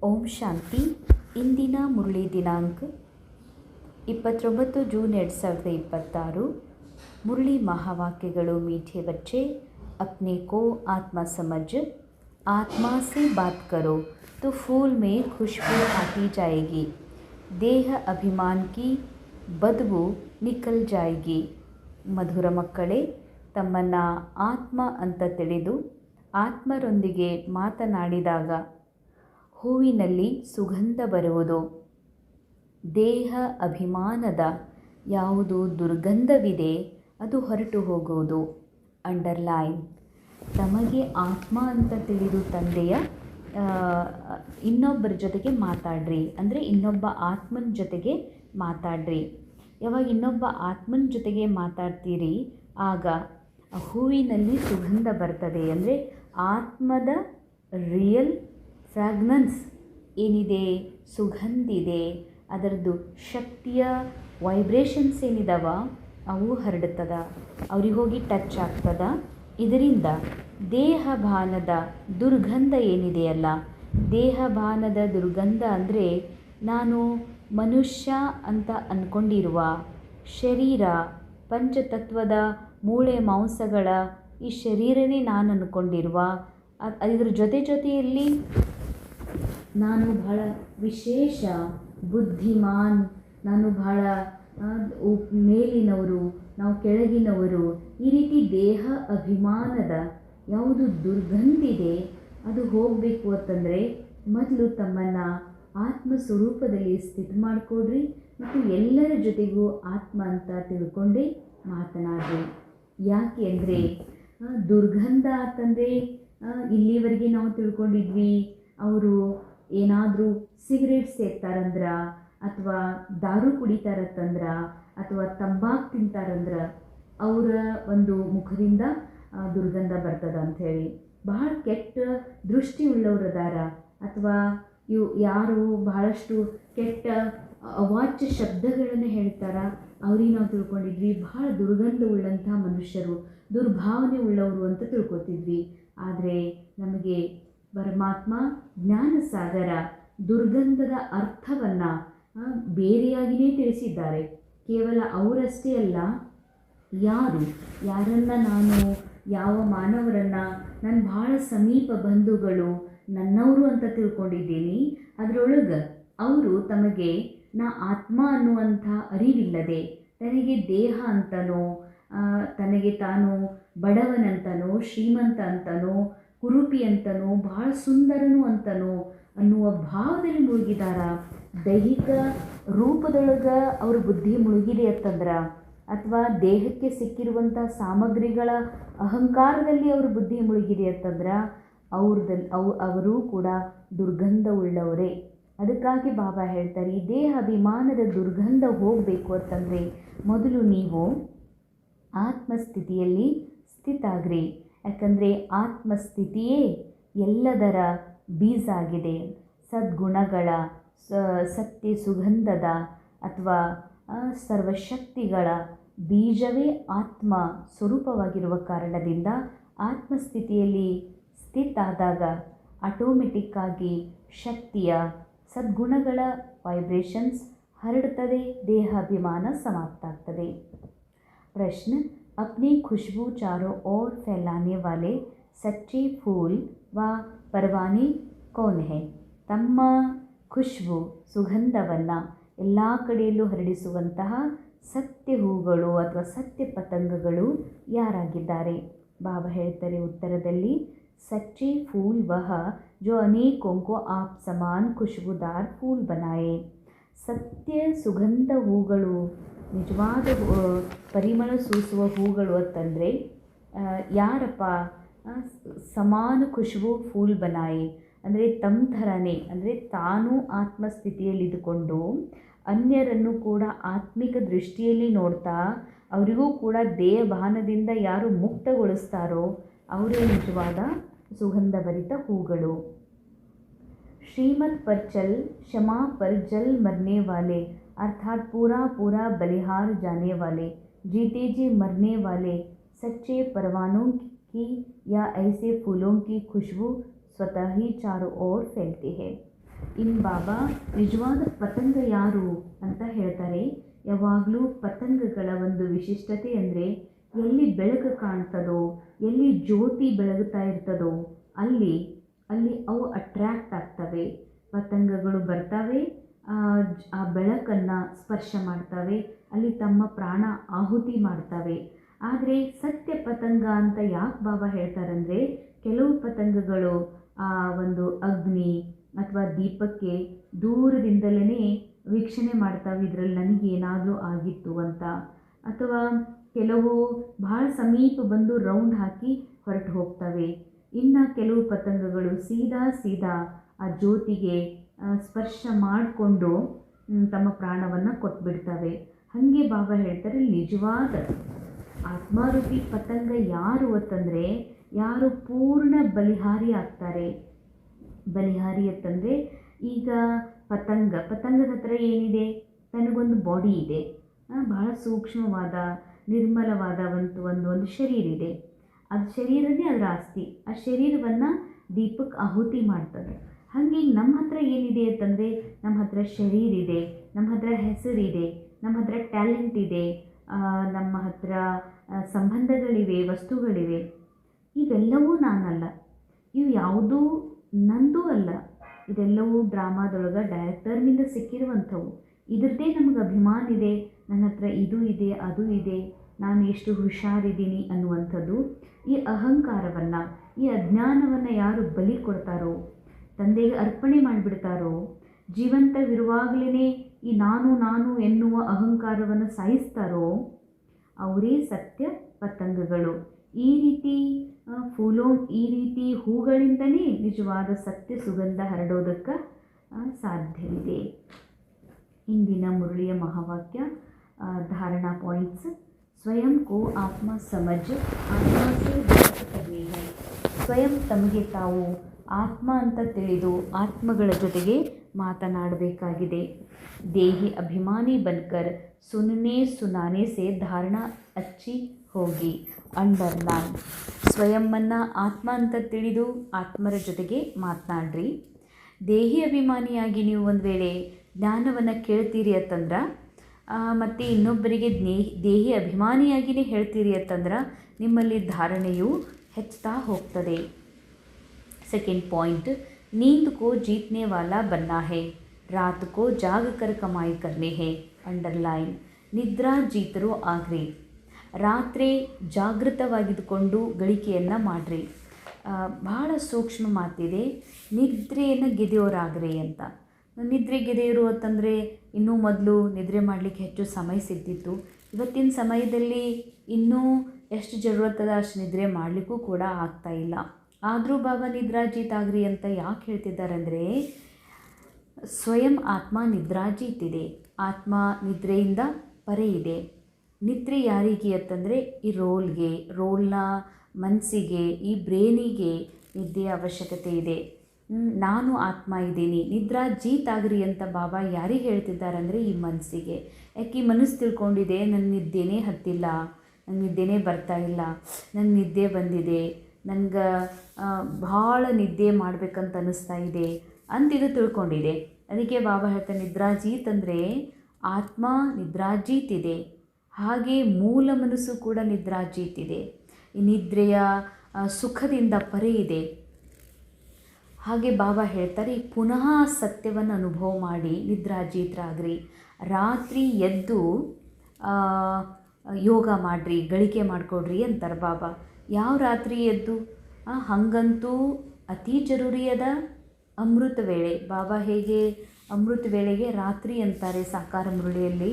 ಓಂ ಶಾಂತಿ. ಇಂದಿನ ಮುರಳಿ ದಿನಾಂಕ 29 ಜೂನ್ 2026. मुरली महावाक्यಗಳು मीठे बच्चे, अपने को आत्मा समझ, आत्मा से बात करो तो फूल में खुशबू आती जाएगी, देह अभिमान की बदबू निकल जाएगी. ಮಧುರ ಮಕ್ಕಳೇ, ತಮ್ಮನ್ನು ಆತ್ಮ ಅಂತ ತಿಳಿದು ಆತ್ಮರೊಂದಿಗೆ ಮಾತನಾಡಿದಾಗ ಹೂವಿನಲ್ಲಿ ಸುಗಂಧ ಬರುವುದು. ದೇಹ ಅಭಿಮಾನದ ಯಾವುದು ದುರ್ಗಂಧವಿದೆ ಅದು ಹೊರಟು ಹೋಗುವುದು. ಅಂಡರ್ಲೈನ್. ತಮಗೆ ಆತ್ಮ ಅಂತ ತಿಳಿದು ತಂದೆಯ ಇನ್ನೊಬ್ಬರ ಜೊತೆಗೆ ಮಾತಾಡ್ರಿ, ಅಂದರೆ ಇನ್ನೊಬ್ಬ ಆತ್ಮನ ಜೊತೆಗೆ ಮಾತಾಡ್ರಿ. ಯಾವಾಗ ಇನ್ನೊಬ್ಬ ಆತ್ಮನ ಜೊತೆಗೆ ಮಾತಾಡ್ತೀರಿ ಆಗ ಹೂವಿನಲ್ಲಿ ಸುಗಂಧ ಬರ್ತದೆ. ಅಂದರೆ ಆತ್ಮದ ರಿಯಲ್ ಫ್ರಾಗ್ನೆನ್ಸ್ ಏನಿದೆ, ಸುಗಂಧಿದೆ, ಅದರದ್ದು ಶಕ್ತಿಯ ವೈಬ್ರೇಷನ್ಸ್ ಏನಿದಾವ ಅವು ಹರಡುತ್ತದ, ಅವ್ರಿಗೆ ಹೋಗಿ ಟಚ್ ಆಗ್ತದ. ಇದರಿಂದ ದೇಹಭಾನದ ದುರ್ಗಂಧ ಏನಿದೆಯಲ್ಲ, ದೇಹಭಾನದ ದುರ್ಗಂಧ ಅಂದರೆ ನಾನು ಮನುಷ್ಯ ಅಂತ ಅಂದ್ಕೊಂಡಿರುವ ಶರೀರ, ಪಂಚತತ್ವದ ಮೂಳೆ ಮಾಂಸಗಳ ಈ ಶರೀರನೇ ನಾನು ಅಂದ್ಕೊಂಡಿರುವ, ಇದರ ಜೊತೆಯಲ್ಲಿ ನಾನು ಬಹಳ ವಿಶೇಷ ಬುದ್ಧಿಮಾನ್, ನಾನು ಬಹಳ ಮೇಲಿನವರು, ನಾವು ಕೆಳಗಿನವರು, ಈ ರೀತಿ ದೇಹ ಅಭಿಮಾನದ ಯಾವುದು ದುರ್ಗಂಧಿದೆ ಅದು ಹೋಗಬೇಕು ಅಂತಂದರೆ ಮೊದಲು ತಮ್ಮನ್ನು ಆತ್ಮ ಸ್ವರೂಪದಲ್ಲಿ ಸ್ಥಿತ ಮಾಡಿಕೊಡ್ರಿ ಮತ್ತು ಎಲ್ಲರ ಜೊತೆಗೂ ಆತ್ಮ ಅಂತ ತಿಳ್ಕೊಂಡೇ ಮಾತನಾಡ್ರಿ. ಯಾಕೆ ಅಂದರೆ ದುರ್ಗಂಧ ಅಂತಂದರೆ ಇಲ್ಲಿವರೆಗೆ ನಾವು ತಿಳ್ಕೊಂಡಿದ್ವಿ ಅವರು ಏನಾದರೂ ಸಿಗರೇಟ್ ಸೇರ್ತಾರಂದ್ರೆ, ಅಥವಾ ದಾರು ಕುಡಿತಾರತ್ತಂದ್ರೆ, ಅಥವಾ ತಂಬಾಕು ತಿಂತಾರಂದ್ರೆ ಅವರ ಒಂದು ಮುಖದಿಂದ ದುರ್ಗಂಧ ಬರ್ತದ ಅಂಥೇಳಿ. ಬಹಳ ಕೆಟ್ಟ ದೃಷ್ಟಿ ಉಳ್ಳವರದಾರ, ಅಥವಾ ಯಾರು ಬಹಳಷ್ಟು ಕೆಟ್ಟ ಅವಾಚ್ಯ ಶಬ್ದಗಳನ್ನು ಹೇಳ್ತಾರ, ಅವ್ರಿಗೆ ನಾವು ತಿಳ್ಕೊಂಡಿದ್ವಿ ಬಹಳ ದುರ್ಗಂಧ ಉಳ್ಳಂಥ ಮನುಷ್ಯರು, ದುರ್ಭಾವನೆ ಉಳ್ಳವರು ಅಂತ ತಿಳ್ಕೊತಿದ್ವಿ. ಆದರೆ ನಮಗೆ ಪರಮಾತ್ಮ ಜ್ಞಾನಸಾಗರ ದುರ್ಗಂಧದ ಅರ್ಥವನ್ನು ಬೇರೆಯಾಗಿಯೇ ತಿಳಿಸಿದ್ದಾರೆ. ಕೇವಲ ಅವರಷ್ಟೇ ಅಲ್ಲ, ಯಾರನ್ನು ನಾನು ಯಾವ ಮಾನವರನ್ನು ನಾನು ಬಹಳ ಸಮೀಪ ಬಂಧುಗಳು ನನ್ನವರು ಅಂತ ತಿಳ್ಕೊಂಡಿದ್ದೀನಿ, ಅದರೊಳಗೆ ಅವರು ತಮಗೆ ನಾ ಆತ್ಮ ಅನ್ನುವಂಥ ಅರಿವಿಲ್ಲದೆ ತನಗೆ ದೇಹ ಅಂತನೋ, ತನಗೆ ತಾನು ಬಡವನಂತನೋ, ಶ್ರೀಮಂತ ಅಂತನೋ, ಕುರುಪಿ ಅಂತನೋ, ಬಹಳ ಸುಂದರನು ಅಂತನೋ ಅನ್ನುವ ಭಾವದಲ್ಲಿ ಮುಳುಗಿದಾರ. ದೈಹಿಕ ರೂಪದೊಳಗೆ ಅವ್ರ ಬುದ್ಧಿ ಮುಳುಗಿದೆ ಅಂತಂದ್ರೆ, ಅಥವಾ ದೇಹಕ್ಕೆ ಸಿಕ್ಕಿರುವಂಥ ಸಾಮಗ್ರಿಗಳ ಅಹಂಕಾರದಲ್ಲಿ ಅವ್ರ ಬುದ್ಧಿ ಮುಳುಗಿದೆ ಅಂತಂದ್ರೆ ಅವರು ಕೂಡ ದುರ್ಗಂಧ ಉಳ್ಳವರೇ. ಅದಕ್ಕಾಗಿ ಬಾಬಾ ಹೇಳ್ತಾರೆ, ಈ ದೇಹ ಅಭಿಮಾನದ ದುರ್ಗಂಧ ಹೋಗಬೇಕು ಅಂತಂದರೆ ಮೊದಲು ನೀವು ಆತ್ಮಸ್ಥಿತಿಯಲ್ಲಿ ಸ್ಥಿತಾಗ್ರಿ. ಯಾಕಂದರೆ ಆತ್ಮಸ್ಥಿತಿಯೇ ಎಲ್ಲದರ ಬೀಜ ಆಗಿದೆ. ಸದ್ಗುಣಗಳ, ಸತ್ಯ ಸುಗಂಧದ ಅಥವಾ ಸರ್ವಶಕ್ತಿಗಳ ಬೀಜವೇ ಆತ್ಮ ಸ್ವರೂಪವಾಗಿರುವ ಕಾರಣದಿಂದ ಆತ್ಮಸ್ಥಿತಿಯಲ್ಲಿ ಸ್ಥಿತಾದಾಗ ಆಟೋಮೆಟಿಕ್ಕಾಗಿ ಶಕ್ತಿಯ ಸದ್ಗುಣಗಳ ವೈಬ್ರೇಷನ್ಸ್ ಹರಡುತ್ತದೆ, ದೇಹಾಭಿಮಾನ ಸಮಾಪ್ತ ಆಗ್ತದೆ. ಪ್ರಶ್ನೆ: अपनी खुशबू चारों ओर फैलाने वाले सच्चे फूल व परवाने कौन है? ತಮ್ಮ ಖುಷ್ಬು ಸುಗಂಧವನ್ನು ಎಲ್ಲ ಕಡೆಯಲ್ಲೂ ಹರಡಿಸುವಂತಹ ಸತ್ಯ ಹೂಗಳು ಅಥವಾ ಸತ್ಯ ಪತಂಗಗಳು ಯಾರಾಗಿದ್ದಾರೆ? ಬಾಬಾ ಹೇಳ್ತಾರೆ ಉತ್ತರದಲ್ಲಿ, ಸಚ್ಚೆ ಫೂಲ್ ವಹ ಜೋ ಅನೇಕೋं को आप समान खुशबूदार फूल बनाए. ಸತ್ಯ ಸುಗಂಧ ಹೂಗಳು, ನಿಜವಾದ ಪರಿಮಳ ಸೂಸುವ ಹೂಗಳು ಅಂತಂದರೆ ಯಾರಪ್ಪ? ಸಮಾನ ಖುಷ್ಬು ಫೂಲ್ ಬನಾಯಿ ಅಂದರೆ ತಮ್ಮ ಥರನೇ, ಅಂದರೆ ತಾನು ಆತ್ಮಸ್ಥಿತಿಯಲ್ಲಿದ್ದುಕೊಂಡು ಅನ್ಯರನ್ನು ಕೂಡ ಆತ್ಮಿಕ ದೃಷ್ಟಿಯಲ್ಲಿ ನೋಡ್ತಾ ಅವರಿಗೂ ಕೂಡ ದೇಹಭಾನದಿಂದ ಯಾರು ಮುಕ್ತಗೊಳಿಸ್ತಾರೋ ಅವರೇ ನಿಜವಾದ ಸುಗಂಧಭರಿತ ಹೂಗಳು. श्रीमत पर चल, क्षमा पर जल मरने वाले, अर्थात पूरा पूरा बलिहार जाने वाले, जीते जी मरने वाले सच्चे परवानों की या ऐसे फूलों की खुशबू स्वतः ही चारों ओर फैलती है. ಇನ್ನು ಬಾಬಾ ನಿಜವಾದ ಪತಂಗ ಯಾರು ಅಂತ ಹೇಳ್ತಾರೆ. ಯಾವಾಗಲೂ ಪತಂಗಗಳ ಒಂದು ವಿಶಿಷ್ಟತೆ ಅಂದರೆ ಎಲ್ಲಿ ಬೆಳಕು ಕಾಣ್ತದೋ, ಎಲ್ಲಿ ಜ್ಯೋತಿ ಬೆಳಗುತ್ತಾ ಇರ್ತದೋ ಅಲ್ಲಿ ಅಲ್ಲಿ ಅವು ಅಟ್ರ್ಯಾಕ್ಟ್ ಆಗ್ತವೆ. ಪತಂಗಗಳು ಬರ್ತವೆ, ಆ ಬೆಳಕನ್ನು ಸ್ಪರ್ಶ ಮಾಡ್ತವೆ, ಅಲ್ಲಿ ತಮ್ಮ ಪ್ರಾಣ ಆಹುತಿ ಮಾಡ್ತವೆ. ಆದರೆ ಸತ್ಯ ಪತಂಗ ಅಂತ ಯಾಕೆ ಬಾಬಾ ಹೇಳ್ತಾರಂದರೆ, ಕೆಲವು ಪತಂಗಗಳು ಆ ಒಂದು ಅಗ್ನಿ ಅಥವಾ ದೀಪಕ್ಕೆ ದೂರದಿಂದಲೇ ವೀಕ್ಷಣೆ ಮಾಡ್ತಾವೆ, ಇದರಲ್ಲಿ ನನಗೇನಾದರೂ ಆಗಿತ್ತು ಅಂತ. ಅಥವಾ ಕೆಲವು ಭಾಳ ಸಮೀಪ ಬಂದು ರೌಂಡ್ ಹಾಕಿ ಹೊರಟು ಹೋಗ್ತವೆ. ಇನ್ನು ಕೆಲವು ಪತಂಗಗಳು ಸೀದಾ ಆ ಜ್ಯೋತಿಗೆ ಸ್ಪರ್ಶ ಮಾಡಿಕೊಂಡು ತಮ್ಮ ಪ್ರಾಣವನ್ನು ಕೊಟ್ಬಿಡ್ತವೆ. ಹಾಗೆ ಬಾಬಾ ಹೇಳ್ತಾರೆ, ನಿಜವಾದ ಆತ್ಮಾರೂಪಿ ಪತಂಗ ಯಾರು ಅಂತಂದರೆ ಯಾರು ಪೂರ್ಣ ಬಲಿಹಾರಿ ಆಗ್ತಾರೆ. ಬಲಿಹಾರಿ ಅಂತಂದರೆ ಈಗ ಪತಂಗದ ಹತ್ರ ಏನಿದೆ, ತನಗೊಂದು ಬಾಡಿ ಇದೆ, ಬಹಳ ಸೂಕ್ಷ್ಮವಾದ ನಿರ್ಮಲವಾದ ಒಂದು ಶರೀರ ಇದೆ. ಅದು ಶರೀರನೇ ಅದರ ಆಸ್ತಿ. ಆ ಶರೀರವನ್ನು ದೀಪಕ್ಕೆ ಆಹುತಿ ಮಾಡ್ತದೆ. ಹಾಗೆ ನಮ್ಮ ಹತ್ರ ಏನಿದೆ ಅಂತಂದರೆ, ನಮ್ಮ ಹತ್ರ ಶರೀರ ಇದೆ, ನಮ್ಮ ಹತ್ರ ಹೆಸರಿದೆ, ನಮ್ಮ ಹತ್ರ ಟ್ಯಾಲೆಂಟ್ ಇದೆ, ನಮ್ಮ ಹತ್ರ ಸಂಬಂಧಗಳಿವೆ, ವಸ್ತುಗಳಿವೆ. ಇವೆಲ್ಲವೂ ನಾನಲ್ಲ, ಇವು ಯಾವುದೂ ನಂದೂ ಅಲ್ಲ. ಇದೆಲ್ಲವೂ ಡ್ರಾಮಾದೊಳಗೆ ಡೈರೆಕ್ಟರ್ನಿಂದ ಸಿಕ್ಕಿರುವಂಥವು. ಇದ್ರದ್ದೇ ನಮಗೆ ಅಭಿಮಾನ ಇದೆ, ನನ್ನ ಹತ್ರ ಇದು ಇದೆ, ಅದು ಇದೆ, ನಾನು ಎಷ್ಟು ಹುಷಾರಿದ್ದೀನಿ ಅನ್ನುವಂಥದ್ದು. ಈ ಅಹಂಕಾರವನ್ನು, ಈ ಅಜ್ಞಾನವನ್ನು ಯಾರು ಬಲಿ ಕೊಡ್ತಾರೋ, ತಂದೆಗೆ ಅರ್ಪಣೆ ಮಾಡಿಬಿಡ್ತಾರೋ, ಜೀವಂತವಿರುವಾಗಲೇ ಈ ನಾನು ಎನ್ನುವ ಅಹಂಕಾರವನ್ನು ಸಾಯಿಸ್ತಾರೋ, ಅವರೇ ಸತ್ಯ ಪತಂಗಗಳು. ಈ ರೀತಿ ಈ ರೀತಿ ಹೂಗಳಿಂದಲೇ ನಿಜವಾದ ಸತ್ಯ ಸುಗಂಧ ಹರಡೋದಕ್ಕೆ ಸಾಧ್ಯವಿದೆ. ಇಂದಿನ ಮುರಳಿಯ ಮಹಾವಾಕ್ಯ, धारणा पॉइंट्स: स्वयं को आत्मा समझ आत्मा से बात करनी है. ಸ್ವಯಂ ತಮಗೆ ತಾವು ಆತ್ಮ ಅಂತ ತಿಳಿದು ಆತ್ಮಗಳ ಜೊತೆಗೆ ಮಾತನಾಡಬೇಕಾಗಿದೆ. ದೇಹಿ ಅಭಿಮಾನಿ ಬನ್ಕರ್ ಸುನಾನೆ ಸೆ ಧಾರಣಾ ಅಚ್ಚಿ ಹೋಗಿ. ಅಂಡರ್ಲೈನ್: ಸ್ವಯಂವನ್ನು ಆತ್ಮ ಅಂತ ತಿಳಿದು ಆತ್ಮರ ಜೊತೆಗೆ ಮಾತನಾಡ್ರಿ. ದೇಹಿ ಅಭಿಮಾನಿಯಾಗಿ ನೀವು ಒಂದು ವೇಳೆ ಜ್ಞಾನವನ್ನು ಕೇಳ್ತೀರಿ ಅಂತಂದ್ರೆ, ಮತ್ತು ಇನ್ನೊಬ್ಬರಿಗೆ ದೇಹಿ ಅಭಿಮಾನಿಯಾಗಿಯೇ ಹೇಳ್ತೀರಿ ಅಂತಂದ್ರೆ ನಿಮ್ಮಲ್ಲಿ ಧಾರಣೆಯು ಹೆಚ್ಚುತ್ತಾ ಹೋಗ್ತದೆ. सेकेंड पॉइंट: नींद को जीतने वाला बनना है, रात को जाग कर कमाई करने हैं. अंडरलाइन: ನಿದ್ರಾ ಜೀತರು ಆಗ್ರಿ, ರಾತ್ರಿ ಜಾಗೃತವಾಗಿದ್ದುಕೊಂಡು ಗಳಿಕೆಯನ್ನು ಮಾಡಿರಿ. ಭಾಳ ಸೂಕ್ಷ್ಮ ಮಾತಿದೆ, ನಿದ್ರೆಯನ್ನು ಗೆದೆಯೋರಾಗ್ರಿ ಅಂತ. ನಿದ್ರೆ ಗೆದೆಯರು ಅಂತಂದರೆ ಇನ್ನೂ ಮೊದಲು ನಿದ್ರೆ ಮಾಡಲಿಕ್ಕೆ ಹೆಚ್ಚು ಸಮಯ ಸಿಗ್ತಿತ್ತು. ಇವತ್ತಿನ ಸಮಯದಲ್ಲಿ ಇನ್ನೂ ಎಷ್ಟು ಜरूरतದ ಅಷ್ಟು ನಿದ್ರೆ ಮಾಡಲಿಕ್ಕೂ ಕೂಡ ಆಗ್ತಾಯಿಲ್ಲ. ಆದರೂ ಬಾಬಾ ನಿದ್ರಾಜೀತ್ ಆಗ್ರಿ ಅಂತ ಯಾಕೆ ಹೇಳ್ತಿದ್ದಾರೆ ಅಂದರೆ, ಸ್ವಯಂ ಆತ್ಮ ನಿದ್ರಾಜೀತ್ ಇದೆ, ಆತ್ಮ ನಿದ್ರೆಯಿಂದ ಪರೆ ಇದೆ. ನಿದ್ರೆ ಯಾರಿಗೆ ಅಂತಂದರೆ ಈ ರೋಲ್ನ ಮನಸ್ಸಿಗೆ, ಈ ಬ್ರೇನಿಗೆ ನಿದ್ದೆಯ ಅವಶ್ಯಕತೆ ಇದೆ. ನಾನು ಆತ್ಮ ಇದ್ದೀನಿ, ನಿದ್ರಾಜೀತ್ ಆಗ್ರಿ ಅಂತ ಬಾಬಾ ಯಾರಿಗೆ ಹೇಳ್ತಿದ್ದಾರೆ ಅಂದರೆ ಈ ಮನಸ್ಸಿಗೆ. ಯಾಕೆ ಈ ಮನಸ್ಸು ತಿಳ್ಕೊಂಡಿದೆ, ನನ್ನ ನಿದ್ದೆನೇ ಹತ್ತಿಲ್ಲ, ನನ್ನ ನಿದ್ದೆನೇ ಬರ್ತಾಯಿಲ್ಲ, ನನ್ನ ನಿದ್ದೆ ಬಂದಿದೆ, ನನಗೆ ಭಾಳ ನಿದ್ದೆ ಮಾಡಬೇಕಂತ ಅನ್ನಿಸ್ತಾ ಇದೆ ಅಂತಿದು ತಿಳ್ಕೊಂಡಿದೆ. ಅದಕ್ಕೆ ಬಾಬಾ ಹೇಳ್ತಾರೆ, ನಿದ್ರಾಜೀತ್ ಅಂದರೆ ಆತ್ಮ ನಿದ್ರಾಜೀತ್ ಇದೆ, ಹಾಗೆ ಮೂಲ ಮನಸ್ಸು ಕೂಡ ನಿದ್ರಾಜೀತ್ ಇದೆ. ಈ ನಿದ್ರೆಯ ಸುಖದಿಂದ ಪರೆ ಇದೆ. ಹಾಗೆ ಬಾಬಾ ಹೇಳ್ತಾರೆ, ಪುನಃ ಸತ್ಯವನ್ನು ಅನುಭವ ಮಾಡಿ ನಿದ್ರಾಜೀತರಾಗ್ರಿ. ರಾತ್ರಿ ಎದ್ದು ಯೋಗ ಮಾಡಿರಿ, ಗಳಿಕೆ ಮಾಡಿಕೊಡ್ರಿ ಅಂತಾರೆ ಬಾಬಾ. ಯಾವ ರಾತ್ರಿ ಎದ್ದು? ಹಾಗಂತೂ ಅತಿ ಜರೂರಿ ಅದ ಅಮೃತ ವೇಳೆ. ಬಾಬಾ ಹೇಗೆ ಅಮೃತ ವೇಳೆಗೆ ರಾತ್ರಿ ಅಂತಾರೆ ಸಾಕಾರ ಮುರಳಿಯಲ್ಲಿ,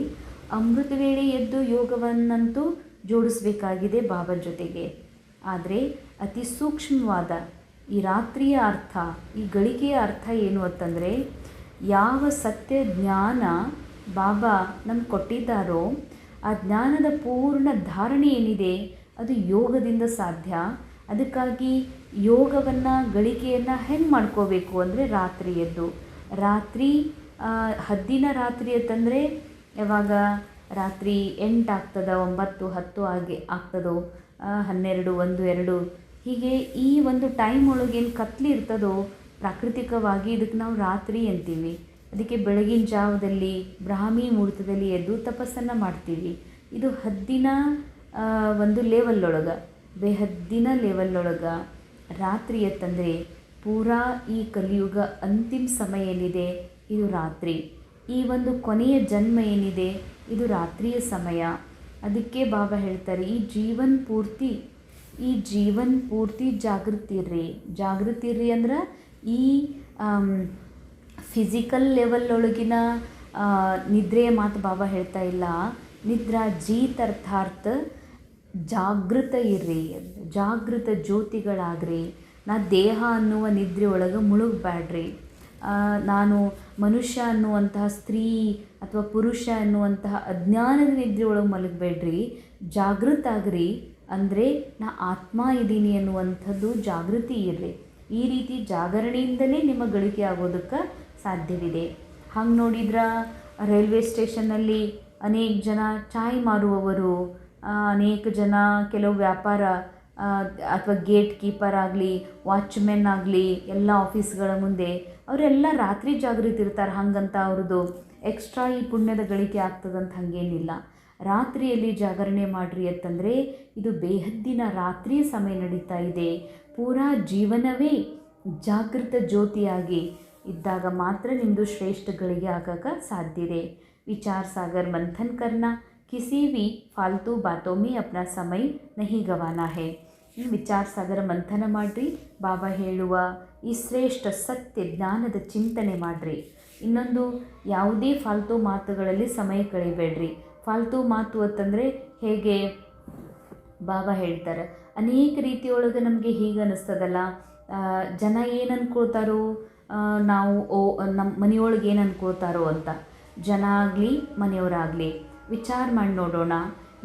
ಅಮೃತ ವೇಳೆ ಎದ್ದು ಯೋಗವನ್ನಂತೂ ಜೋಡಿಸಬೇಕಾಗಿದೆ ಬಾಬಾ ಜೊತೆಗೆ. ಆದರೆ ಅತಿ ಸೂಕ್ಷ್ಮವಾದ ಈ ರಾತ್ರಿಯ ಅರ್ಥ, ಈ ಗಳಿಕೆಯ ಅರ್ಥ ಏನು ಅಂತಂದರೆ, ಯಾವ ಸತ್ಯ ಜ್ಞಾನ ಬಾಬಾ ನಮ್ಗೆ ಕೊಟ್ಟಿದ್ದಾರೋ ಆ ಜ್ಞಾನದ ಪೂರ್ಣ ಧಾರಣೆ ಏನಿದೆ ಅದು ಯೋಗದಿಂದ ಸಾಧ್ಯ. ಅದಕ್ಕಾಗಿ ಯೋಗವನ್ನು, ಗಳಿಕೆಯನ್ನು ಹೆಂಗೆ ಮಾಡ್ಕೋಬೇಕು ಅಂದರೆ ರಾತ್ರಿ ಎದ್ದು. ರಾತ್ರಿ ಹದ್ದಿನ ರಾತ್ರಿ ಅಂತಂದರೆ ಯಾವಾಗ ರಾತ್ರಿ 8 ಆಗ್ತದ, 9, 10 ಆಗ್ತದೋ, 12, 1, 2 ಹೀಗೆ ಈ ಒಂದು ಟೈಮ್ ಒಳಗೇನು ಕತ್ಲಿ ಇರ್ತದೋ ಪ್ರಾಕೃತಿಕವಾಗಿ ಇದಕ್ಕೆ ನಾವು ರಾತ್ರಿ ಅಂತೀವಿ. ಅದಕ್ಕೆ ಬೆಳಗಿನ ಜಾವದಲ್ಲಿ ಬ್ರಾಹ್ಮಿ ಮುಹೂರ್ತದಲ್ಲಿ ಎದ್ದು ತಪಸ್ಸನ್ನು ಮಾಡ್ತೀವಿ. ಇದು ಹದ್ದಿನ ಒಂದು ಲೆವೆಲ್ಲೊಳಗೆ, ಬೇಹದ್ದಿನ ಲೆವೆಲ್ಲೊಳಗೆ ರಾತ್ರಿ ಎತ್ತಂದರೆ ಪೂರಾ ಈ ಕಲಿಯುಗ ಅಂತಿಮ ಸಮಯ ಏನಿದೆ ಇದು ರಾತ್ರಿ. ಈ ಒಂದು ಕೊನೆಯ ಜನ್ಮ ಏನಿದೆ ಇದು ರಾತ್ರಿಯ ಸಮಯ. ಅದಕ್ಕೆ ಬಾಬಾ ಹೇಳ್ತಾರೆ, ಈ ಜೀವನ್ ಪೂರ್ತಿ ಜಾಗೃತಿ ಇರ್ರಿ ಅಂದ್ರೆ ಈ ಫಿಸಿಕಲ್ ಲೆವೆಲ್ಲೊಳಗಿನ ನಿದ್ರೆಯ ಮಾತು ಬಾಬಾ ಹೇಳ್ತಾ ಇಲ್ಲ. ನಿದ್ರಾ ಜೀತ್ ಅರ್ಥಾರ್ಥ ಜಾಗೃತ ಇರ್ರಿ, ಜಾಗೃತ ಜ್ಯೋತಿಗಳಾಗ್ರಿ. ನಾ ದೇಹ ಅನ್ನುವ ನಿದ್ರೆ ಒಳಗೆ ಮುಳುಗಬೇಡ್ರಿ. ನಾನು ಮನುಷ್ಯ ಅನ್ನುವಂತಹ ಸ್ತ್ರೀ ಅಥವಾ ಪುರುಷ ಅನ್ನುವಂತಹ ಅಜ್ಞಾನದ ನಿದ್ರೆ ಒಳಗೆ ಮಲಗಬೇಡ್ರಿ, ಜಾಗೃತ ಆಗ್ರಿ. ಅಂದರೆ ನಾ ಆತ್ಮ ಇದ್ದೀನಿ ಅನ್ನುವಂಥದ್ದು ಜಾಗೃತಿ ಇರ್ರಿ. ಈ ರೀತಿ ಜಾಗರಣೆಯಿಂದಲೇ ನಿಮ್ಮ ಗಳಿಕೆ ಆಗೋದಕ್ಕೆ ಸಾಧ್ಯವಿದೆ. ಹಂಗೆ ನೋಡಿದ್ರೆ ರೈಲ್ವೆ ಸ್ಟೇಷನ್ನಲ್ಲಿ ಅನೇಕ ಜನ ಚಾಯ್ ಮಾರುವವರು, ಅನೇಕ ಜನ ಕೆಲವು ವ್ಯಾಪಾರ ಅಥವಾ ಗೇಟ್ ಕೀಪರ್ ಆಗಲಿ, ವಾಚ್ಮೆನ್ ಆಗಲಿ, ಎಲ್ಲ ಆಫೀಸ್ಗಳ ಮುಂದೆ ಅವರೆಲ್ಲ ರಾತ್ರಿ ಜಾಗೃತಿ ಇರ್ತಾರೆ. ಹಾಗಂತ ಅವ್ರದ್ದು ಎಕ್ಸ್ಟ್ರಾ ಈ ಪುಣ್ಯದ ಗಳಿಕೆ ಆಗ್ತದಂತ ಹಾಗೇನಿಲ್ಲ. ರಾತ್ರಿಯಲ್ಲಿ ಜಾಗರಣೆ ಮಾಡಿರಿ ಅಂತಂದರೆ ಇದು ಬೇಹದ್ದಿನ ರಾತ್ರಿಯ ಸಮಯ ನಡೀತಾ ಇದೆ. ಪೂರಾ ಜೀವನವೇ ಜಾಗೃತ ಜ್ಯೋತಿಯಾಗಿ ಇದ್ದಾಗ ಮಾತ್ರ ನಿಮ್ಮದು ಶ್ರೇಷ್ಠ ಗಳಿಗೆ ಆಗೋಕ್ಕೆ ಸಾಧ್ಯ ಇದೆ. ವಿಚಾರ ಸಾಗರ್ ಮಂಥನ್ ಕರ್ನಾ, ಕಿಸಿ भी फालतू बातों में अपना समय नहीं गवाना है. ವಿಚಾರ ಸಾಗರ ಮಂಥನ ಮಾಡಿರಿ, ಬಾಬಾ ಹೇಳುವ ಈ ಶ್ರೇಷ್ಠ ಸತ್ಯ ಜ್ಞಾನದ ಚಿಂತನೆ ಮಾಡಿರಿ. ಇನ್ನೊಂದು, ಯಾವುದೇ ಫಾಲ್ತು ಮಾತುಗಳಲ್ಲಿ ಸಮಯ ಕಳಿಬೇಡ್ರಿ. ಫಾಲ್ತು ಮಾತು ಅಂತಂದರೆ ಹೇಗೆ ಬಾಬಾ ಹೇಳ್ತಾರೆ, ಅನೇಕ ರೀತಿಯೊಳಗೆ ನಮಗೆ ಹೀಗೆ ಅನ್ನಿಸ್ತದಲ್ಲ, ಜನ ಏನು ಅಂದ್ಕೊಳ್ತಾರೋ, ನಾವು ನಮ್ಮ ಮನೆಯೊಳಗೆ ಏನು ಅಂದ್ಕೊಳ್ತಾರೋ ಅಂತ. ಜನ ಆಗಲಿ ಮನೆಯವರಾಗಲಿ ವಿಚಾರ ಮಾಡಿ ನೋಡೋಣ,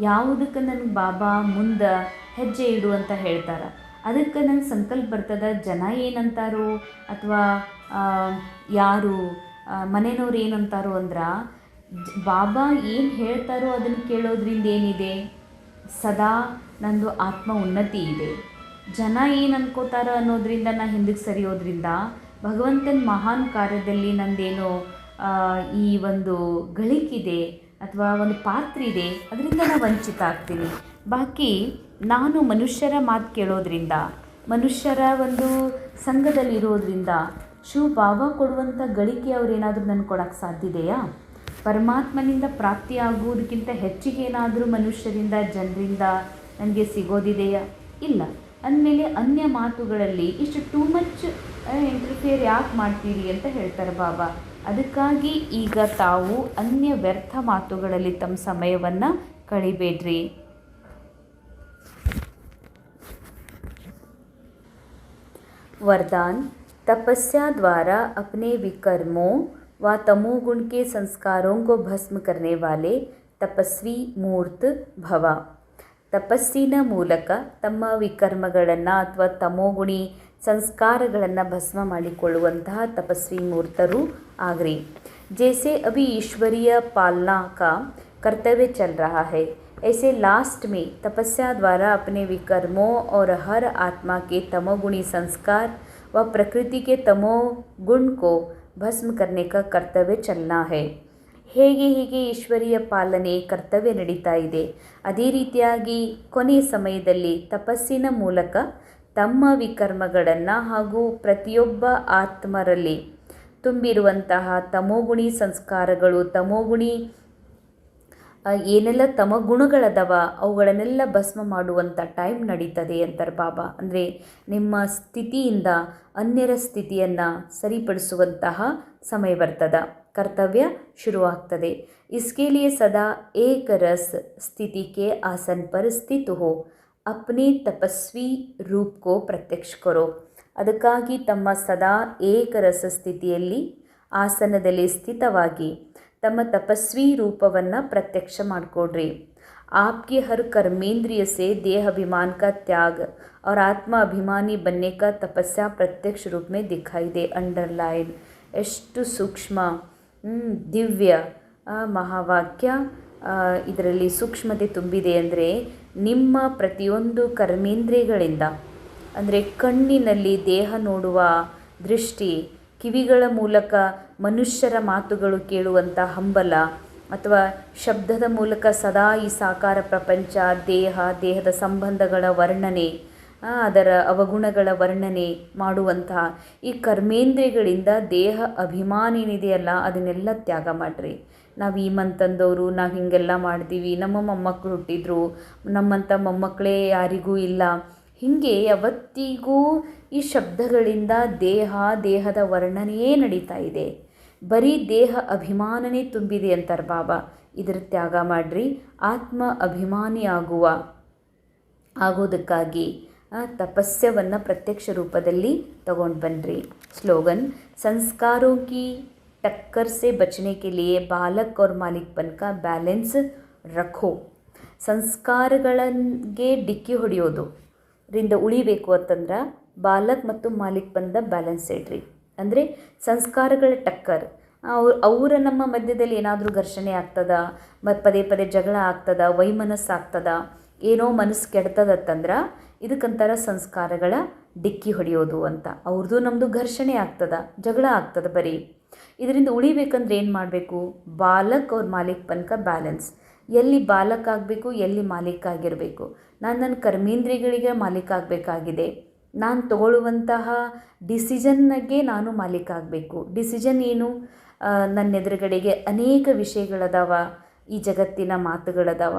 ಯಾವುದಕ್ಕೆ ನನಗೆ ಬಾಬಾ ಮುಂದೆ ಹೆಜ್ಜೆ ಇಡು ಅಂತ ಹೇಳ್ತಾರೆ. ಅದಕ್ಕೆ ನನ್ನ ಸಂಕಲ್ಪ ಬರ್ತದ, ಜನ ಏನಂತಾರೋ ಅಥವಾ ಯಾರು ಮನೆಯವ್ರು ಏನಂತಾರೋ ಅಂದ್ರೆ ಬಾಬಾ ಏನು ಹೇಳ್ತಾರೋ ಅದನ್ನು ಕೇಳೋದ್ರಿಂದ ಏನಿದೆ, ಸದಾ ನಂದು ಆತ್ಮ ಉನ್ನತಿ ಇದೆ. ಜನ ಏನು ಅನ್ಕೋತಾರೋ ಅನ್ನೋದ್ರಿಂದ ನಾ ಹಿಂದಕ್ಕೆ ಸರಿಯೋದ್ರಿಂದ ಭಗವಂತನ ಮಹಾನ್ ಕಾರ್ಯದಲ್ಲಿ ನಂದೇನೋ ಈ ಒಂದು ಗಳಿಕಿದೆ ಅಥವಾ ಒಂದು ಪಾತ್ರ ಇದೆ, ಅದರಿಂದ ನಾನು ವಂಚಿತ ಆಗ್ತೀನಿ. ಬಾಕಿ ನಾನು ಮನುಷ್ಯರ ಮಾತು ಕೇಳೋದ್ರಿಂದ, ಮನುಷ್ಯರ ಒಂದು ಸಂಘದಲ್ಲಿರೋದ್ರಿಂದ ಶಿವ ಬಾಬಾ ಕೊಡುವಂಥ ಗಳಿಕೆ ಅವ್ರೇನಾದರೂ ನನಗೆ ಕೊಡೋಕ್ಕೆ ಸಾಧ್ಯದೆಯಾ? ಪರಮಾತ್ಮನಿಂದ ಪ್ರಾಪ್ತಿಯಾಗುವುದಕ್ಕಿಂತ ಹೆಚ್ಚಿಗೆ ಏನಾದರೂ ಮನುಷ್ಯರಿಂದ ಜನರಿಂದ ನನಗೆ ಸಿಗೋದಿದೆಯಾ? ಇಲ್ಲ. ಅಂದಮೇಲೆ ಅನ್ಯ ಮಾತುಗಳಲ್ಲಿ ಇಷ್ಟು ಟೂ ಮಚ್ ಇಂಟರ್ಫಿಯರ್ ಯಾಕೆ ಮಾಡ್ತೀರಿ ಅಂತ ಹೇಳ್ತಾರೆ ಬಾಬಾ. ಅದಕ್ಕಾಗಿ ಈಗ ತಾವು ಅನ್ಯ ವ್ಯರ್ಥ ಮಾತುಗಳಲ್ಲಿ ತಮ್ಮ ಸಮಯವನ್ನು ಕಳಿಬೇಡ್ರಿ. वरदान, तपस्या द्वारा अपने विकर्मों व तमोगुण के संस्कारों को भस्म करने वाले तपस्वी मूर्त भव. ತಪಸ್ಸಿನ ಮೂಲಕ ತಮ್ಮ ವಿಕರ್ಮಗಳನ್ನು ಅಥವಾ ತಮೋಗುಣಿ ಸಂಸ್ಕಾರಗಳನ್ನು ಭಸ್ಮ ಮಾಡಿಕೊಳ್ಳುವಂತಹ ತಪಸ್ವಿ ಮೂರ್ತರು ಆಗ್ರಿ. जैसे अभी ईश्वरीय पालना का कर्तव्य चल रहा है, ऐसे लास्ट में तपस्या द्वारा अपने विकर्मों और हर आत्मा के तमोगुणी संस्कार व प्रकृति के तमोगुण को भस्म करने का कर्तव्य चलना है. ಹೇಗೆ ಈಶ್ವರೀಯ ಪಾಲನೆ ಕರ್ತವ್ಯ ನಡೀತಾ ಇದೆ, ಅದೇ ರೀತಿಯಾಗಿ ಕೊನೆಯ ಸಮಯದಲ್ಲಿ ತಪಸ್ಸಿನ ಮೂಲಕ ತಮ್ಮ ವಿಕರ್ಮಗಳನ್ನು ಹಾಗೂ ಪ್ರತಿಯೊಬ್ಬ ಆತ್ಮರಲ್ಲಿ ತುಂಬಿರುವಂತಹ ತಮೋಗುಣಿ ಸಂಸ್ಕಾರಗಳು, ತಮೋಗುಣಿ ಏನೆಲ್ಲ ತಮಗುಣಗಳದವ ಅವುಗಳನ್ನೆಲ್ಲ ಭಸ್ಮ ಮಾಡುವಂಥ ಟೈಮ್ ನಡೀತದೆ ಅಂತಾರೆ ಬಾಬಾ. ಅಂದರೆ ನಿಮ್ಮ ಸ್ಥಿತಿಯಿಂದ ಅನ್ಯರ ಸ್ಥಿತಿಯನ್ನು ಸರಿಪಡಿಸುವಂತಹ ಸಮಯ ಬರ್ತದ, ಕರ್ತವ್ಯ ಶುರುವಾಗ್ತದೆ. इसके लिए सदा एक रस स्थिति के आसन पर स्थित हो अपने तपस्वी रूप को प्रत्यक्ष करो. ಅದಕ್ಕಾಗಿ ತಮ್ಮ ಸದಾ ಏಕರಸ ಸ್ಥಿತಿಯಲ್ಲಿ ಆಸನದಲ್ಲಿ ಸ್ಥಿತವಾಗಿ ತಮ್ಮ ತಪಸ್ವಿ ರೂಪವನ್ನು ಪ್ರತ್ಯಕ್ಷ ಮಾಡಿಕೊಡ್ರಿ. आपके हर कर्मेंद्रिय से देह अभिमान का त्याग और आत्मा अभिमानी बनने का तपस्या प्रत्यक्ष रूप में दिखाई दे. अंडरलाइन. ಎಷ್ಟು ಸೂಕ್ಷ್ಮ ದಿವ್ಯ ಮಹಾವಾಕ್ಯ ಇದರಲ್ಲಿ ಸೂಕ್ಷ್ಮತೆ ತುಂಬಿದೆ. ಅಂದರೆ ನಿಮ್ಮ ಪ್ರತಿಯೊಂದು ಕರ್ಮೇಂದ್ರಿಯಗಳಿಂದ, ಅಂದರೆ ಕಣ್ಣಿನಲ್ಲಿ ದೇಹ ನೋಡುವ ದೃಷ್ಟಿ, ಕಿವಿಗಳ ಮೂಲಕ ಮನುಷ್ಯರ ಮಾತುಗಳು ಕೇಳುವಂಥ ಹಂಬಲ, ಅಥವಾ ಶಬ್ದದ ಮೂಲಕ ಸದಾ ಈ ಸಾಕಾರ ಪ್ರಪಂಚ, ದೇಹದ ಸಂಬಂಧಗಳ ವರ್ಣನೆ, ಅದರ ಅವಗುಣಗಳ ವರ್ಣನೆ ಮಾಡುವಂತಹ ಈ ಕರ್ಮೇಂದ್ರಿಯಗಳಿಂದ ದೇಹ ಅಭಿಮಾನ ಏನಿದೆಯಲ್ಲ ಅದನ್ನೆಲ್ಲ ತ್ಯಾಗ ಮಾಡಿರಿ. ನಾವು ಈ ಮಂತಂದವರು, ನಾವು ಹೀಗೆಲ್ಲ ಮಾಡ್ತೀವಿ, ನಮ್ಮ ಮೊಮ್ಮಕ್ಕಳು ಹುಟ್ಟಿದ್ರು, ನಮ್ಮಂಥ ಮೊಮ್ಮಕ್ಕಳೇ ಯಾರಿಗೂ ಇಲ್ಲ, ಹೀಗೆ ಯಾವತ್ತಿಗೂ ಈ ಶಬ್ದಗಳಿಂದ ದೇಹದ ವರ್ಣನೆಯೇ ನಡೀತಾ ಇದೆ. ಬರೀ ದೇಹ ಅಭಿಮಾನನೇ ತುಂಬಿದೆ ಅಂತಾರೆ ಬಾಬಾ. ಇದರ ತ್ಯಾಗ ಮಾಡಿರಿ. ಆತ್ಮ ಅಭಿಮಾನಿ ಆಗೋದಕ್ಕಾಗಿ ತಪಸ್ಯವನ್ನು ಪ್ರತ್ಯಕ್ಷ ರೂಪದಲ್ಲಿ ತಗೊಂಡು ಬನ್ನಿರಿ. ಸ್ಲೋಗನ್: ಸಂಸ್ಕಾರೋं की टक्कर से बचने के लिए बालक और मालिकपन का ಬ್ಯಾಲೆನ್ಸ್ ರಖೋ. ಸಂಸ್ಕಾರಗಳಿಗೆ ಡಿಕ್ಕಿ ಹೊಡೆಯೋದ್ರಿಂದ ಉಳಿಬೇಕು ಅಂತಂದ್ರೆ ಬಾಲಕ್ ಮತ್ತು ಮಾಲಿಕ್ಪನ್ದ ಬ್ಯಾಲೆನ್ಸ್ ಇಡ್ರಿ. ಅಂದರೆ ಸಂಸ್ಕಾರಗಳ ಟಕ್ಕರ್, ಅವರ ನಮ್ಮ ಮಧ್ಯದಲ್ಲಿ ಏನಾದರೂ ಘರ್ಷಣೆ ಆಗ್ತದ, ಮತ್ತು ಪದೇ ಪದೇ ಜಗಳ ಆಗ್ತದ, ವೈಮನಸ್ಸು ಆಗ್ತದ, ಏನೋ ಮನಸ್ಸು ಕೆಡ್ತದತ್ತಂದ್ರೆ ಇದಕ್ಕಂತಾರ ಸಂಸ್ಕಾರಗಳ ಡಿಕ್ಕಿ ಹೊಡೆಯೋದು ಅಂತ. ಅವ್ರದ್ದು ನಮ್ಮದು ಘರ್ಷಣೆ ಆಗ್ತದ, ಜಗಳ ಆಗ್ತದ ಬರೀ. ಇದರಿಂದ ಉಳಿಬೇಕಂದ್ರೆ ಏನು ಮಾಡಬೇಕು? ಬಾಲಕ್ ಅವ್ರ ಮಾಲಿಕ್ಪನ್ಕ ಬ್ಯಾಲೆನ್ಸ್. ಎಲ್ಲಿ ಬಾಲಕ್ ಆಗಬೇಕು, ಎಲ್ಲಿ ಮಾಲೀಕ ಆಗಿರಬೇಕು. ನಾನು ನನ್ನ ಕರ್ಮೇಂದ್ರಿಯಗಳಿಗೆ ಮಾಲೀಕ ಆಗಬೇಕಾಗಿದೆ. ನಾನು ತಗೊಳ್ಳುವಂತಹ ಡಿಸಿಷನ್ಗೆ ನಾನು ಮಾಲೀಕ ಆಗಬೇಕು. ಡಿಸಿಷನ್ ಏನು? ನನ್ನ ಎದುರುಗಡೆಗೆ ಅನೇಕ ವಿಷಯಗಳದಾವ, ಈ ಜಗತ್ತಿನ ಮಾತುಗಳದಾವ.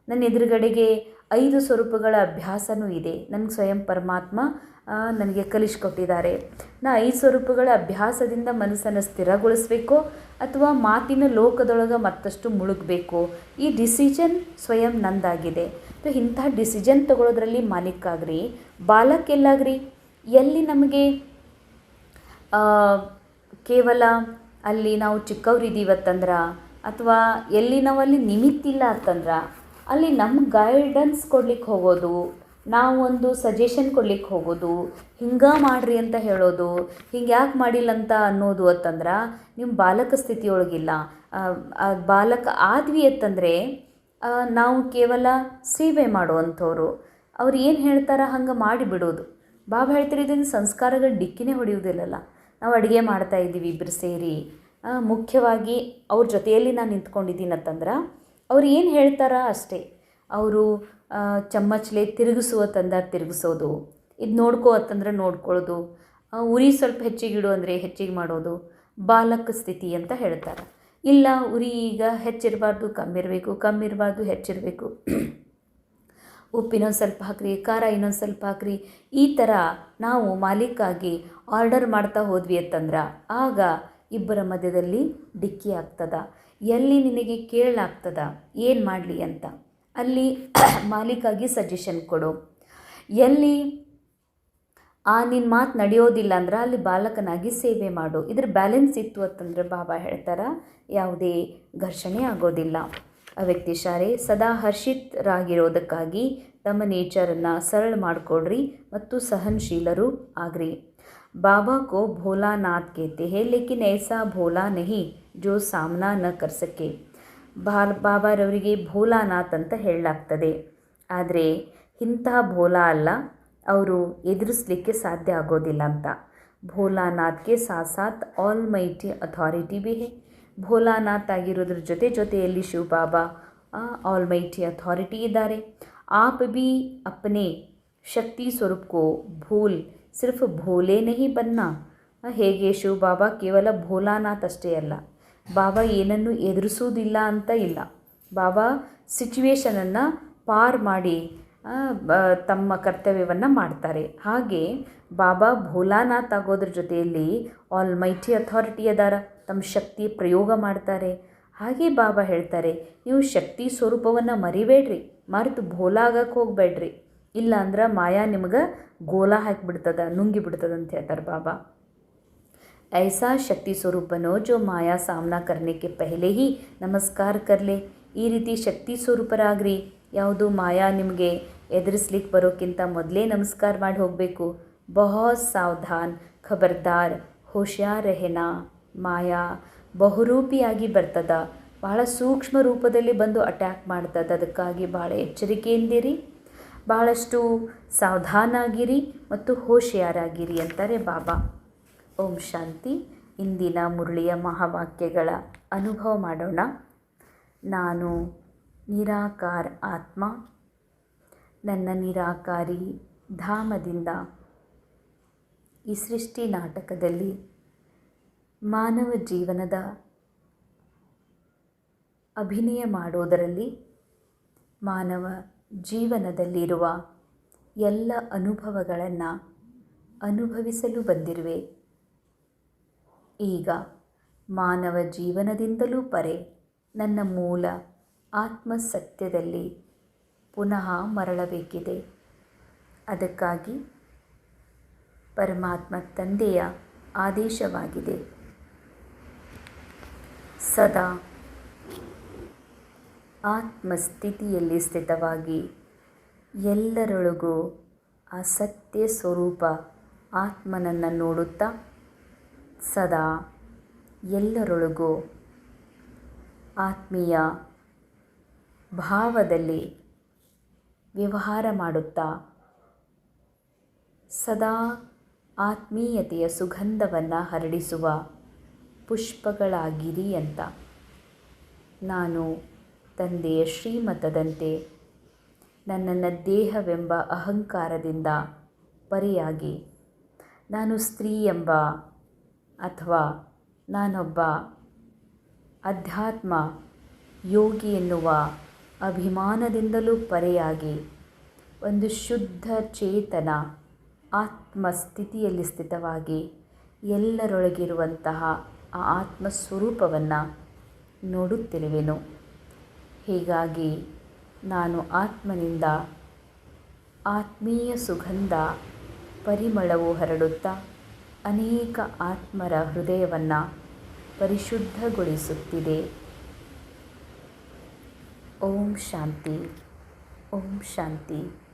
ನನ್ನ ಎದುರುಗಡೆಗೆ 5 ಸ್ವರೂಪಗಳ ಅಭ್ಯಾಸನೂ ಇದೆ. ನನಗೆ ಸ್ವಯಂ ಪರಮಾತ್ಮ ನನಗೆ ಕಲಿಸ್ಕೊಟ್ಟಿದ್ದಾರೆ. ನಾ 5 ಸ್ವರೂಪಗಳ ಅಭ್ಯಾಸದಿಂದ ಮನಸ್ಸನ್ನು ಸ್ಥಿರಗೊಳಿಸಬೇಕು ಅಥವಾ ಮಾತಿನ ಲೋಕದೊಳಗೆ ಮತ್ತಷ್ಟು ಮುಳುಗಬೇಕು. ಈ ಡಿಸಿಷನ್ ಸ್ವಯಂ ನಂದಾಗಿದೆ. ಇಂಥ ಡಿಸಿಷನ್ ತಗೊಳ್ಳೋದ್ರಲ್ಲಿ ಮಾಲೀಕಾಗ್ರಿ. ಬಾಲಕ್ ಎಲ್ಲಾಗ್ರಿ? ಎಲ್ಲಿ ನಮಗೆ ಕೇವಲ ಅಲ್ಲಿ ನಾವು ಚಿಕ್ಕವರಿದ್ದೀವತ್ತಂದ್ರೆ, ಅಥವಾ ಎಲ್ಲಿ ನಾವು ಅಲ್ಲಿ ನಿಮಿತ್ತಿಲ್ಲ ಅಂತಂದ್ರೆ ಅಲ್ಲಿ ನಮ್ಗೆ ಗೈಡೆನ್ಸ್ ಕೊಡ್ಲಿಕ್ಕೆ ಹೋಗೋದು, ನಾವು ಒಂದು ಸಜೆಷನ್ ಕೊಡ್ಲಿಕ್ಕೆ ಹೋಗೋದು, ಹಿಂಗೆ ಮಾಡಿರಿ ಅಂತ ಹೇಳೋದು, ಹಿಂಗೆ ಯಾಕೆ ಮಾಡಿಲ್ಲ ಅಂತ ಅನ್ನೋದು ಅಂತಂದ್ರೆ ನಿಮ್ಮ ಬಾಲಕ ಸ್ಥಿತಿಯೊಳಗಿಲ್ಲ. ಬಾಲಕ ಆದ್ವಿ ಅಂತಂದರೆ ನಾವು ಕೇವಲ ಸೇವೆ ಮಾಡುವಂಥವ್ರು. ಅವ್ರು ಏನು ಹೇಳ್ತಾರ ಹಂಗೆ ಮಾಡಿಬಿಡೋದು. ಬಾಬಾ ಹೇಳ್ತಾರೆ ಇದನ್ನು ಸಂಸ್ಕಾರಗಳ ಡಿಕ್ಕಿನೇ ಹೊಡೆಯೋದಿಲ್ಲಲ್ಲ. ನಾವು ಅಡುಗೆ ಮಾಡ್ತಾಯಿದ್ದೀವಿ ಇಬ್ಬರು ಸೇರಿ, ಮುಖ್ಯವಾಗಿ ಅವ್ರ ಜೊತೆಯಲ್ಲಿ ನಾನು ನಿಂತ್ಕೊಂಡಿದ್ದೀನಿ ಅಂತಂದ್ರೆ ಅವ್ರು ಏನು ಹೇಳ್ತಾರ ಅಷ್ಟೇ. ಅವರು ಚಮ್ಮಚ್ಲೆ ತಿರುಗಿಸುವತ್ತಂದ್ರೆ ತಿರುಗಿಸೋದು, ಇದು ನೋಡ್ಕೋ ಅಂತಂದ್ರೆ ನೋಡ್ಕೊಳ್ಳೋದು, ಉರಿ ಸ್ವಲ್ಪ ಹೆಚ್ಚಿಗಿಡು ಅಂದರೆ ಹೆಚ್ಚಿಗೆ ಮಾಡೋದು ಬಾಲಕ ಸ್ಥಿತಿ ಅಂತ ಹೇಳ್ತಾರೆ. ಇಲ್ಲ, ಉರಿ ಈಗ ಹೆಚ್ಚಿರಬಾರ್ದು, ಕಮ್ಮಿರಬೇಕು, ಕಮ್ಮಿರಬಾರ್ದು, ಹೆಚ್ಚಿರಬೇಕು, ಉಪ್ಪು ಇನ್ನೊಂದು ಸ್ವಲ್ಪ ಹಾಕ್ರಿ, ಖಾರ ಇನ್ನೊಂದು ಸ್ವಲ್ಪ ಹಾಕ್ರಿ. ಈ ಥರ ನಾವು ಮಾಲೀಕಾಗಿ ಆರ್ಡರ್ ಮಾಡ್ತಾ ಹೋದ್ವಿ ಅಂತಂದ್ರೆ ಆಗ ಇಬ್ಬರ ಮಧ್ಯದಲ್ಲಿ ಡಿಕ್ಕಿ ಆಗ್ತದ. ಎಲ್ಲಿ ನಿನಗೆ ಕೇಳಲಾಗ್ತದ ಏನು ಮಾಡಲಿ ಅಂತ ಅಲ್ಲಿ ಮಾಲೀಕಾಗಿ ಸಜೆಷನ್ ಕೊಡು. ಎಲ್ಲಿ ನಿನ್ನ ಮಾತು ನಡೆಯೋದಿಲ್ಲ ಅಂದ್ರೆ ಅಲ್ಲಿ ಬಾಲಕನಾಗಿ ಸೇವೆ ಮಾಡು. ಇದ್ರ ಬ್ಯಾಲೆನ್ಸ್ ಇತ್ತು ಅಂತಂದರೆ ಬಾಬಾ ಹೇಳ್ತಾರೆ ಯಾವುದೇ ಘರ್ಷಣೆ ಆಗೋದಿಲ್ಲ. ವ್ಯಕ್ತಿಶಾರೆ ಸದಾ ಹರ್ಷಿತರಾಗಿರೋದಕ್ಕಾಗಿ ತಮ್ಮ ನೇಚರನ್ನು ಸರಳ ಮಾಡಿಕೊಡ್ರಿ ಮತ್ತು ಸಹನಶೀಲರು ಆಗ್ರಿ. बाबा को भोलानाथ कहते हैं, लेकिन ऐसा भोला नहीं जो सामना न कर सके. ಬಾಬಾರವರಿಗೆ ಭೋಲಾನಾಥ್ ಅಂತ ಹೇಳಲಾಗ್ತದೆ. ಆದರೆ ಇಂತಹ ಭೋಲಾ ಅಲ್ಲ, ಅವರು ಎದುರಿಸಲಿಕ್ಕೆ ಸಾಧ್ಯ ಆಗೋದಿಲ್ಲ ಅಂತ. ಭೋಲಾನಾಥ್ಗೆ ಸಾಥ್ ಸಾಥ್ ಆಲ್ ಮೈಟಿ ಅಥಾರಿಟಿ ಭಿ ಹೇ. ಭೋಲಾನಾಥ್ ಆಗಿರೋದ್ರ ಜೊತೆಯಲ್ಲಿ ಶಿವಬಾಬಾ ಆಲ್ ಮೈಟಿ ಅಥಾರಿಟಿ ಇದ್ದಾರೆ. ಆಪ್ ಭಿ ಅಪ್ನೆ ಶಕ್ತಿ ಸ್ವರೂಪ್ ಕೋ ಭೂಲ್ ಸಿರ್ಫ್ ಭೋಲೆ ನಹಿ ಬನ್ನ. ಹೇಗೆ ಶಿವಬಾಬಾ ಕೇವಲ ಭೋಲಾನಾಥ್ ಅಷ್ಟೇ ಅಲ್ಲ, ಬಾಬಾ ಏನನ್ನು ಎದುರಿಸೋದಿಲ್ಲ ಅಂತ ಇಲ್ಲ. ಬಾಬಾ ಸಿಚುವೇಶನನ್ನು ಪಾರ್ ಮಾಡಿ ತಮ್ಮ ಕರ್ತವ್ಯವನ್ನು ಮಾಡ್ತಾರೆ. ಹಾಗೆ ಬಾಬಾ ಭೋಲಾನಾಥ್ ಆಗೋದ್ರ ಜೊತೆಯಲ್ಲಿ ಆಲ್ ಮೈಟಿ ಅಥಾರಿಟಿ ಅದಾರ, ತಮ್ಮ ಶಕ್ತಿ ಪ್ರಯೋಗ ಮಾಡ್ತಾರೆ. ಹಾಗೆ ಬಾಬಾ ಹೇಳ್ತಾರೆ, ನೀವು ಶಕ್ತಿ ಸ್ವರೂಪವನ್ನು ಮರಿಬೇಡ್ರಿ, ಮರೆತು ಭೋಲಾ ಆಗಕ್ಕೆ ಹೋಗಬೇಡ್ರಿ. ಇಲ್ಲ ಅಂದ್ರೆ ಮಾಯಾ ನಿಮ್ಗೆ ಗೋಲಾ ಹಾಕಿಬಿಡ್ತದ, ನುಂಗಿ ಬಿಡ್ತದ ಅಂತ ಹೇಳ್ತಾರೆ ಬಾಬಾ. ऐसा शक्ति स्वरूप बनो जो माया सामना करने के पहले ही नमस्कार कर ले. ಈ ರೀತಿ ಶಕ್ತಿ ಸ್ವರೂಪರಾಗ್ರಿ. ಯಾವುದು ಮಾಯಾ ನಿಮಗೆ ಎದುರಿಸ್ಲಿಕ್ಕೆ ಬರೋಕ್ಕಿಂತ ಮೊದಲೇ ನಮಸ್ಕಾರ ಮಾಡಿ ಹೋಗಬೇಕು. ಬಹುತ್ ಸಾವಧಾನ್, ಖಬರ್ದಾರ್, ಹೋಶಿಯಾರ್ ರೆಹನಾ. ಮಾಯಾ ಬಹುರೂಪಿಯಾಗಿ ಬರ್ತದ, ಬಹಳ ಸೂಕ್ಷ್ಮ ರೂಪದಲ್ಲಿ ಬಂದು ಅಟ್ಯಾಕ್ ಮಾಡ್ತದೆ. ಅದಕ್ಕಾಗಿ ಭಾಳ ಎಚ್ಚರಿಕೆಯಿಂದಿರಿ, ಬಹಳಷ್ಟು ಸಾವಧಾನಾಗಿರಿ ಮತ್ತು ಹೋಶಿಯಾರಾಗಿರಿ ಅಂತಾರೆ ಬಾಬಾ. ಓಂ ಶಾಂತಿ. ಇಂದಿನ ಮುರಳಿಯ ಮಹಾವಾಕ್ಯಗಳ ಅನುಭವ ಮಾಡೋಣ. ನಾನು ನಿರಾಕಾರ ಆತ್ಮ. ನನ್ನ ನಿರಾಕಾರಿ ಧಾಮದಿಂದ ಈ ಸೃಷ್ಟಿ ನಾಟಕದಲ್ಲಿ ಮಾನವ ಜೀವನದ ಅಭಿನಯ ಮಾಡೋದರಲ್ಲಿ ಮಾನವ ಜೀವನದಲ್ಲಿರುವ ಎಲ್ಲ ಅನುಭವಗಳನ್ನು ಅನುಭವಿಸಲು ಬಂದಿರುವೆ. ಈಗ ಮಾನವ ಜೀವನದಿಂದಲೂ ಪರೆ ನನ್ನ ಮೂಲ ಆತ್ಮಸತ್ಯದಲ್ಲಿ ಪುನಃ ಮರಳಬೇಕಿದೆ. ಅದಕ್ಕಾಗಿ ಪರಮಾತ್ಮ ತಂದೆಯ ಆದೇಶವಾಗಿದೆ. ಸದಾ ಆತ್ಮಸ್ಥಿತಿಯಲ್ಲಿ ಸ್ಥಿತವಾಗಿ ಎಲ್ಲರೊಳಗೂ ಆ ಸತ್ಯ ಸ್ವರೂಪ ಆತ್ಮನನ್ನು ನೋಡುತ್ತಾ ಸದಾ ಎಲ್ಲರೊಳಗೂ ಆತ್ಮೀಯ ಭಾವದಲ್ಲಿ ವ್ಯವಹಾರ ಮಾಡುತ್ತಾ ಸದಾ ಆತ್ಮೀಯತೆಯ ಸುಗಂಧವನ್ನು ಹರಡಿಸುವ ಪುಷ್ಪಗಳಾಗಿರಿ ಅಂತ ನಾನು ತಂದೆಯ ಶ್ರೀಮತದಂತೆ ನನ್ನನ್ನು ದೇಹವೆಂಬ ಅಹಂಕಾರದಿಂದ ಪರಿಯಾಗಿ ನಾನು ಸ್ತ್ರೀ ಎಂಬ ಅಥವಾ ನಾನೊಬ್ಬ ಅಧ್ಯಾತ್ಮ ಯೋಗಿ ಎನ್ನುವ ಅಭಿಮಾನದಿಂದಲೂ ಪರೆಯಾಗಿ ಒಂದು ಶುದ್ಧ ಚೇತನ ಆತ್ಮಸ್ಥಿತಿಯಲ್ಲಿ ಸ್ಥಿತವಾಗಿ ಎಲ್ಲರೊಳಗಿರುವಂತಹ ಆ ಆತ್ಮಸ್ವರೂಪವನ್ನು ನೋಡುತ್ತಿರುವೆನು. ಹೀಗಾಗಿ ನಾನು ಆತ್ಮನಿಂದ ಆತ್ಮೀಯ ಸುಗಂಧ ಪರಿಮಳವು ಹರಡುತ್ತಾ ಅನೇಕ ಆತ್ಮರ ಹೃದಯವನ್ನು ಪರಿಶುದ್ಧಗೊಳಿಸುತ್ತಿದೆ. ಓಂ ಶಾಂತಿ. ಓಂ ಶಾಂತಿ.